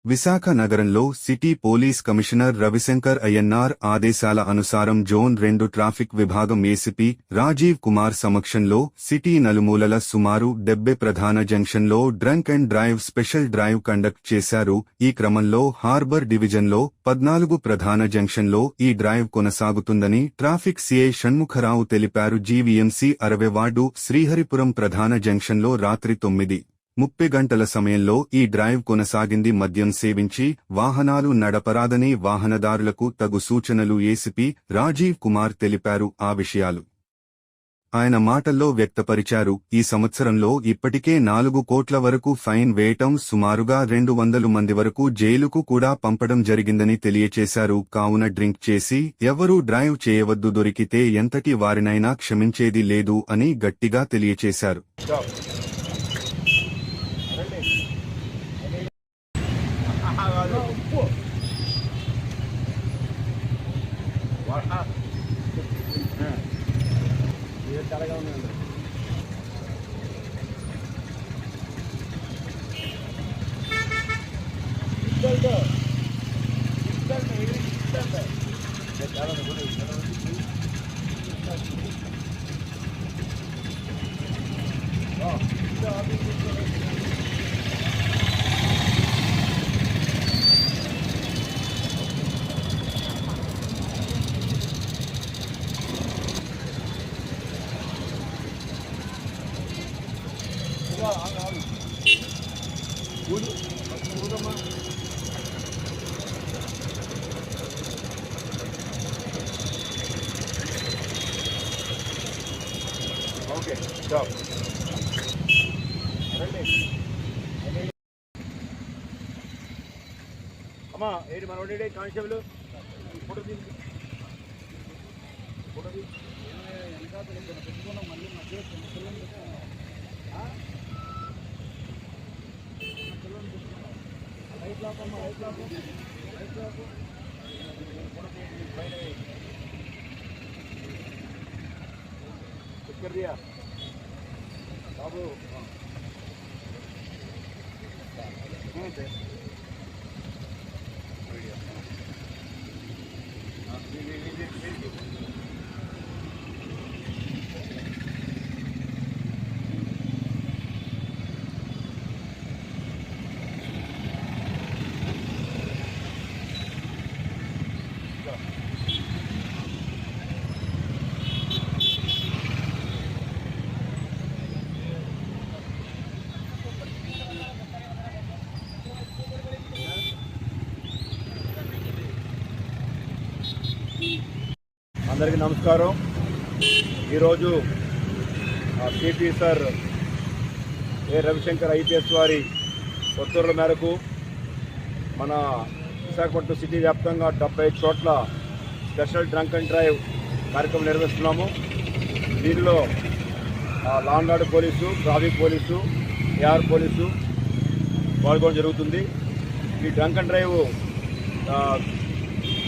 విశాఖ నగరంలో city police commissioner Ravishankar Ayyanar ఆదేశాల అనుసారం zone 2 traffic విభాగం ఏసీపీ రాజీవ్ కుమార్ సమక్షంలో సిటీ నలుమూలల సుమారు 70 ప్రధాన జంక్షన్లో drunk and drive special drive conduct చేశారు. ఈ క్రమంలో హార్బర్ డివిజన్లో 14 ప్రధాన జంక్షన్లో ఈ డ్రైవ్ కొనసాగుతుందని ట్రాఫిక్ సీఐ షణ్ముఖరావు తెలిపారు. జీవీఎంసీ 60 వార్డు శ్రీహరిపురం ప్రధాన జంక్షన్లో రాత్రి 9:30 గంటల సమయంలో ఈ డ్రైవ్ కొనసాగింది. మద్యం సేవించి వాహనాలు నడపరాదని వాహనదారులకు తగు సూచనలు ఏసీపీ రాజీవ్ కుమార్ తెలిపారు. ఆ విషయాలు ఆయన మాటల్లో వ్యక్తపరిచారు. ఈ సంవత్సరంలో ఇప్పటికే 4 కోట్ల వరకు ఫైన్ వేయటం, సుమారుగా 200 మంది వరకు జైలుకు కూడా పంపడం జరిగిందని తెలియచేశారు. కావున డ్రింక్ చేసి ఎవరూ డ్రైవ్ చేయవద్దు, దొరికితే ఎంతటి వారినైనా క్షమించేది లేదు అని గట్టిగా తెలియచేశారు. Okay, go. అమ్మా ఏంటి మన ఒకటి కానిస్టేబుల్ ఫోటో తీసి పెట్టుకున్నాం. మళ్ళీ మధ్య లైట్ లాపమ్మా, లైట్ లాపు, లైట్ లాపు कर दिया बाबू. అందరికీ నమస్కారం. ఈరోజు సిపి సార్ ఏ రవిశంకర్ ఐపీఎస్ వారి ఉత్తర్వుల మేరకు మన విశాఖపట్నం సిటీ వ్యాప్తంగా 75 చోట్ల స్పెషల్ డ్రంక్ అండ్ డ్రైవ్ కార్యక్రమం నిర్వహిస్తున్నాము. దీనిలో law and order police, traffic police, AR police పాల్గొనడం జరుగుతుంది. ఈ డ్రంక్ అండ్ డ్రైవ్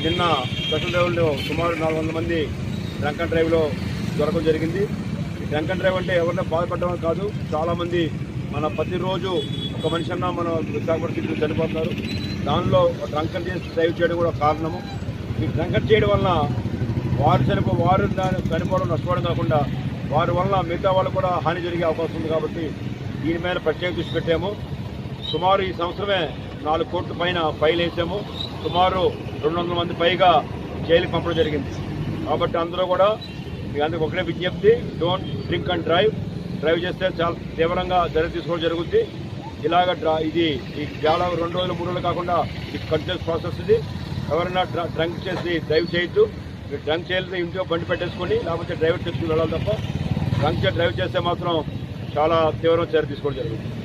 నిన్న స్పెషల్ డ్రైవ్లో సుమారు 400 మంది డ్రంక్ అండ్ డ్రైవ్లో దొరకడం జరిగింది. ఈ డ్రంక్ అండ్ డ్రైవ్ అంటే ఎవరైనా బాధపడడం కాదు, చాలామంది మన ప్రతిరోజు ఒక మనిషి అన్నా మన విశాఖపట్నం సిటీలో చనిపోతున్నారు. దానిలో డ్రంక్ అండ్ డ్రైవ్ చేయడం కూడా కారణము. ఈ డ్రంక్ అండ్ చేయడం వలన వారు చనిపోవడం నష్టపోవడం కాకుండా వారి వలన మిగతా వాళ్ళు కూడా హాని జరిగే అవకాశం ఉంది. కాబట్టి దీని మీద ప్రత్యేక దృష్టి పెట్టాము. సుమారు ఈ సంవత్సరమే 4 కోట్ల పైన ఫైల్ వేసాము. సుమారు 200 మంది పైగా జైలుకి పంపడం జరిగింది. కాబట్టి అందరూ కూడా మీకు అందరికి ఒకటే విజ్ఞప్తి, డోంట్ డ్రింక్ అండ్ డ్రైవ్ చేస్తే చాలా తీవ్రంగా చర్య తీసుకోవడం జరుగుద్ది. ఇలాగ ఇది ఈ చాలా 2 రోజులు 3 రోజులు కాకుండా ఇది కంటిన్యూస్ ప్రాసెస్. ఇది ఎవరైనా డ్రంక్ చేసి డ్రైవ్ చేయొద్దు. మీరు డ్రంక్ చేయాలంటే ఇంట్లో బండి పెట్టేసుకొని లేకపోతే డ్రైవర్ తెచ్చుకుని వెళ్ళాలి తప్ప డ్రంక్ డ్రైవ్ చేస్తే మాత్రం చాలా తీవ్రంగా చర్య తీసుకోవడం జరుగుతుంది.